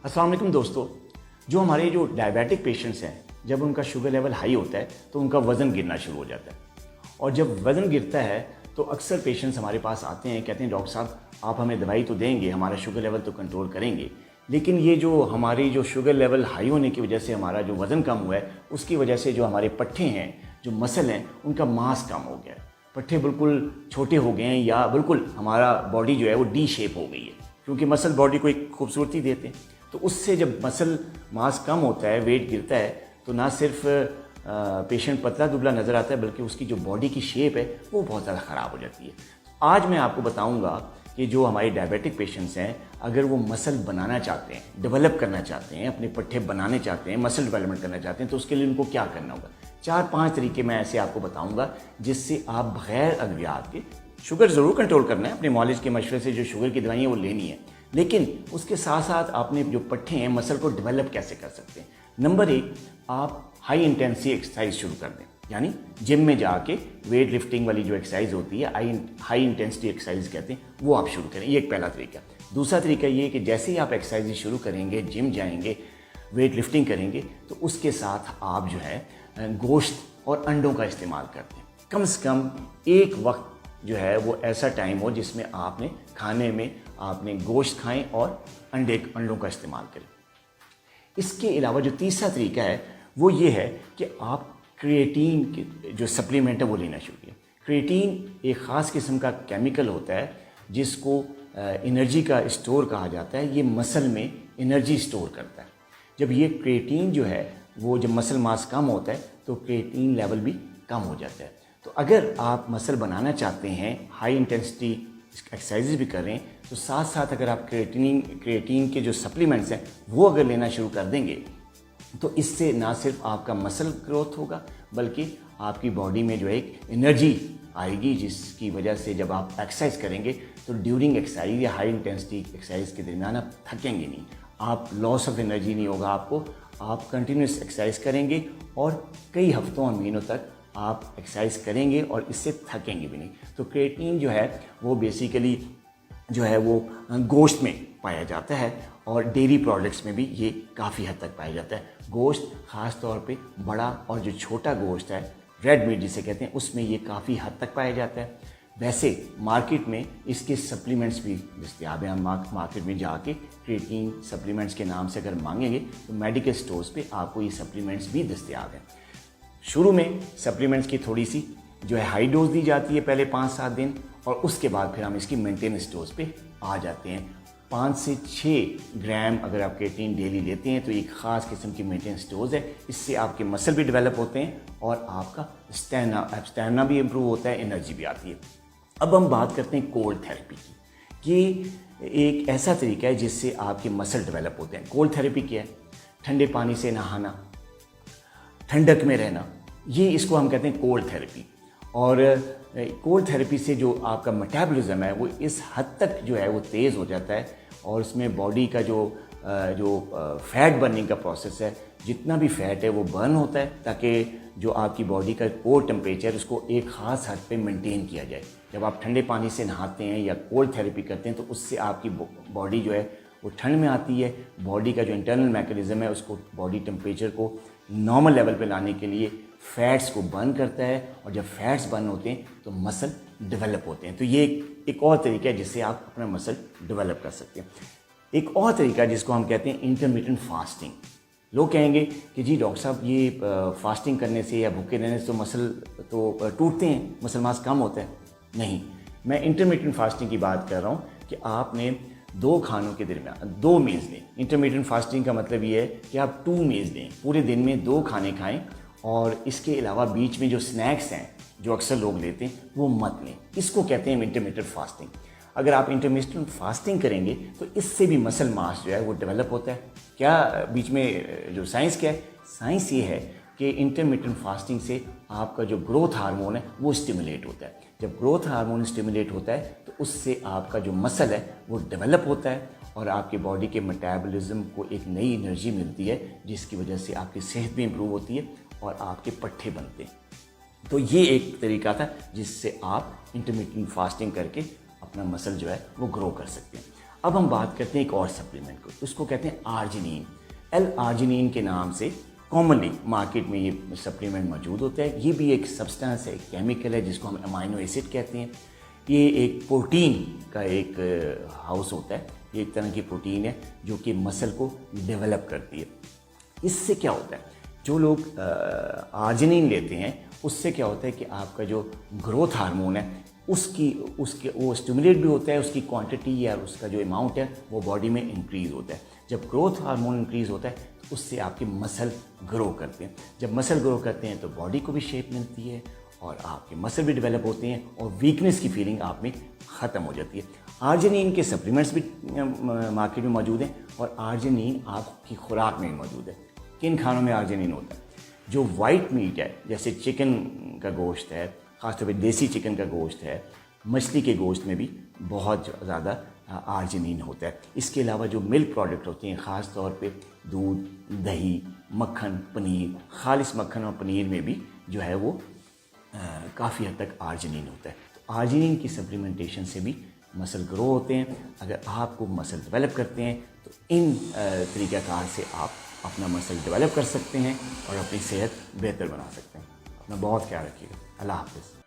अस्सलाम वालेकुम दोस्तों। जो हमारे जो डायबिटिक पेशेंट्स हैं, जब उनका शुगर लेवल हाई होता है तो उनका वज़न गिरना शुरू हो जाता है। और जब वज़न गिरता है तो अक्सर पेशेंट्स हमारे पास आते हैं, कहते हैं डॉक्टर साहब आप हमें दवाई तो देंगे, हमारा शुगर लेवल तो कंट्रोल करेंगे, लेकिन ये जो हमारी जो शुगर लेवल हाई होने की वजह से हमारा जो वज़न कम हुआ है, उसकी वजह से जो हमारे पट्टे हैं, जो मसल हैं, उनका मास कम हो गया है, पट्टे बिल्कुल छोटे हो गए हैं, या बिल्कुल हमारा बॉडी जो है वो डी शेप हो गई है, क्योंकि मसल बॉडी को एक खूबसूरती देते हैं। तो उससे जब मसल मास कम होता है, वेट गिरता है, तो ना सिर्फ पेशेंट पतला दुबला नज़र आता है, बल्कि उसकी जो बॉडी की शेप है वो बहुत ज़्यादा ख़राब हो जाती है। आज मैं आपको बताऊंगा कि जो हमारे डायबिटिक पेशेंट्स हैं, अगर वो मसल बनाना चाहते हैं, डेवलप करना चाहते हैं, अपने पट्टे बनाने चाहते हैं, मसल डेवलपमेंट करना चाहते हैं, तो उसके लिए उनको क्या करना होगा। 4-5 तरीके मैं ऐसे आपको बताऊंगा जिससे आप बग़ैर अद्वियात के, शुगर ज़रूर कंट्रोल करना है, अपने मॉलिज के मशवरे से जो शुगर की दवाइयाँ वो लेनी है, लेकिन उसके साथ साथ आपने जो पट्टे हैं, मसल को डेवलप कैसे कर सकते हैं। नंबर 1, आप हाई इंटेंसिटी एक्सरसाइज शुरू कर दें, यानी जिम में जाके वेट लिफ्टिंग वाली जो एक्सरसाइज होती है, हाई इंटेंसिटी एक्सरसाइज कहते हैं, वो आप शुरू करें। ये एक पहला तरीका। दूसरा तरीका ये है कि जैसे ही आप एक्सरसाइज शुरू करेंगे, जिम जाएंगे, वेट लिफ्टिंग करेंगे, तो उसके साथ आप जो है गोश्त और अंडों का इस्तेमाल करते हैं। कम से कम एक वक्त जो है वो ऐसा टाइम हो जिसमें आपने खाने में आपने गोश्त खाएं और अंडों का इस्तेमाल करें। इसके अलावा जो तीसरा तरीका है वो ये है कि आप क्रिएटिन के जो सप्लीमेंट है वो लेना शुरू करें। क्रिएटिन एक ख़ास किस्म का केमिकल होता है जिसको एनर्जी का स्टोर कहा जाता है। ये मसल में एनर्जी स्टोर करता है। जब ये क्रिएटिन जो है वो जब मसल मास कम होता है तो क्रिएटिन लेवल भी कम हो जाता है। तो अगर आप मसल बनाना चाहते हैं, हाई इंटेंसिटी एक्सरसाइजेज भी कर रहे हैं, तो साथ साथ अगर आप क्रिएटिन के जो सप्लीमेंट्स हैं वो अगर लेना शुरू कर देंगे, तो इससे ना सिर्फ आपका मसल ग्रोथ होगा, बल्कि आपकी बॉडी में जो है एक एनर्जी आएगी, जिसकी वजह से जब आप एक्सरसाइज करेंगे तो ड्यूरिंग एक्सरसाइज या हाई इंटेंसिटी एक्सरसाइज के दरमियान आप थकेंगे नहीं, आप लॉस ऑफ एनर्जी नहीं होगा आपको। आप कंटिन्यूस एक्सरसाइज करेंगे और कई हफ्तों और महीनों तक आप एक्सरसाइज करेंगे और इससे थकेंगे भी नहीं। तो क्रिएटिन जो है वो बेसिकली जो है वो गोश्त में पाया जाता है और डेयरी प्रोडक्ट्स में भी ये काफ़ी हद तक पाया जाता है। गोश्त ख़ास तौर पे बड़ा और जो छोटा गोश्त है, रेड मीट जिसे कहते हैं, उसमें ये काफ़ी हद तक पाया जाता है। वैसे मार्केट में इसके सप्लीमेंट्स भी दस्तयाब हैं। हम मार्केट में जाके क्रिएटिन सप्लीमेंट्स के नाम से अगर मांगेंगे तो मेडिकल स्टोर्स पे आपको ये सप्लीमेंट्स भी दस्तयाब हैं। शुरू में सप्लीमेंट्स की थोड़ी सी जो है हाई डोज दी जाती है पहले 5-7 दिन, और उसके बाद फिर हम इसकी मेंटेनेंस डोज पे आ जाते हैं। 5 से 6 ग्राम अगर आप क्रिएटिन डेली लेते हैं तो एक ख़ास किस्म की मेंटेनेंस डोज है। इससे आपके मसल भी डेवलप होते हैं और आपका स्टैमिना भी इम्प्रूव होता है, एनर्जी भी आती है। अब हम बात करते हैं कोल्ड थेरेपी की। ये एक ऐसा तरीका है जिससे आपके मसल डेवलप होते हैं। कोल्ड थेरेपी क्या है? ठंडे पानी से नहाना, ठंडक में रहना, ये इसको हम कहते हैं कोल्ड थेरेपी। और कोल्ड थेरेपी से जो आपका मेटाबॉलिज्म है वो इस हद तक जो है वो तेज़ हो जाता है, और उसमें बॉडी का जो फैट बर्निंग का प्रोसेस है, जितना भी फैट है वो बर्न होता है, ताकि जो आपकी बॉडी का कोर टेम्परेचर उसको एक ख़ास हद पे मेंटेन किया जाए। जब आप ठंडे पानी से नहाते हैं या कोल्ड थेरेपी करते हैं तो उससे आपकी बॉडी जो है वो ठंड में आती है। बॉडी का जो इंटरनल मैकेनिज़्म है उसको बॉडी टेम्परेचर को नॉर्मल लेवल पे लाने के लिए फैट्स को बर्न करता है, और जब फैट्स बर्न होते हैं तो मसल डेवलप होते हैं। तो ये एक और तरीका है जिससे आप अपना मसल डेवलप कर सकते हैं। एक और तरीका जिसको हम कहते हैं इंटरमिटेंट फास्टिंग। लोग कहेंगे कि जी डॉक्टर साहब ये फास्टिंग करने से या भूखे रहने से तो मसल तो टूटते हैं, मसल मास कम होता है। नहीं, मैं इंटरमिटेंट फास्टिंग की बात कर रहा हूँ कि आपने 2 खानों के दरमियान 2 मील्स लें। इंटरमिटेंट फास्टिंग का मतलब ये है कि आप 2 मील्स लें, पूरे दिन में 2 खाने खाएं, और इसके अलावा बीच में जो स्नैक्स हैं जो अक्सर लोग लेते हैं वो मत लें। इसको कहते हैं इंटरमिटेंट फास्टिंग। अगर आप इंटरमिटेंट फास्टिंग करेंगे तो इससे भी मसल मास जो है वो डेवलप होता है। क्या बीच में जो साइंस क्या है? साइंस ये है कि इंटरमिटेंट फास्टिंग से आपका जो ग्रोथ हार्मोन है वो स्टिमुलेट होता है। जब ग्रोथ हार्मोन स्टिमुलेट होता है तो उससे आपका जो मसल है वो डेवलप होता है, और आपकी बॉडी के मेटाबॉलिज्म को एक नई एनर्जी मिलती है, जिसकी वजह से आपकी सेहत भी इम्प्रूव होती है और आपके पट्टे बनते हैं। तो ये एक तरीका था जिससे आप इंटरमिटेंट फास्टिंग करके अपना मसल जो है वो ग्रो कर सकते हैं। अब हम बात करते हैं एक और सप्लीमेंट को, उसको कहते हैं आर्जिनिन। L-आर्जिनिन के नाम से कॉमनली मार्केट में ये सप्लीमेंट मौजूद होता है। ये भी एक सब्सटेंस है, केमिकल है, जिसको हम अमाइनो एसिड कहते हैं। ये एक प्रोटीन का एक हाउस होता है। ये एक तरह की प्रोटीन है जो कि मसल को डेवलप करती है। इससे क्या होता है, जो लोग आर्जिनिन लेते हैं उससे क्या होता है कि आपका जो ग्रोथ हार्मोन है उसके वो स्टिमुलेट भी होता है, उसकी क्वांटिटी या उसका जो अमाउंट है वो बॉडी में इंक्रीज़ होता है। जब ग्रोथ हार्मोन इंक्रीज़ होता है तो उससे आपके मसल ग्रो करते हैं। जब मसल ग्रो करते हैं तो बॉडी को भी शेप मिलती है और आपके मसल भी डेवलप होते हैं और वीकनेस की फीलिंग आप में ख़त्म हो जाती है। आर्जिनिन के सप्लीमेंट्स भी मार्केट में मौजूद हैं और आर्जिनिन आपकी खुराक में भी मौजूद है। किन खानों में आर्जिनिन होता है? जो वाइट मीट है, जैसे चिकन का गोश्त है, ख़ासतौर पे देसी चिकन का गोश्त है, मछली के गोश्त में भी बहुत ज़्यादा आर्जिनिन होता है। इसके अलावा जो मिल्क प्रोडक्ट होते हैं, ख़ास तौर पे दूध, दही, मक्खन, पनीर, खालिस मक्खन और पनीर में भी जो है वो काफ़ी हद तक आर्जिनिन होता है। तो आर्जिनिन की सप्लीमेंटेशन से भी मसल ग्रो होते हैं। अगर आपको मसल डेवलप करते हैं तो इन तरीक़ाकार से आप अपना मसल डेवलप कर सकते हैं और अपनी सेहत बेहतर बना सकते हैं। अपना बहुत ख्याल रखिएगा। अल्लाह हाफ़िज़।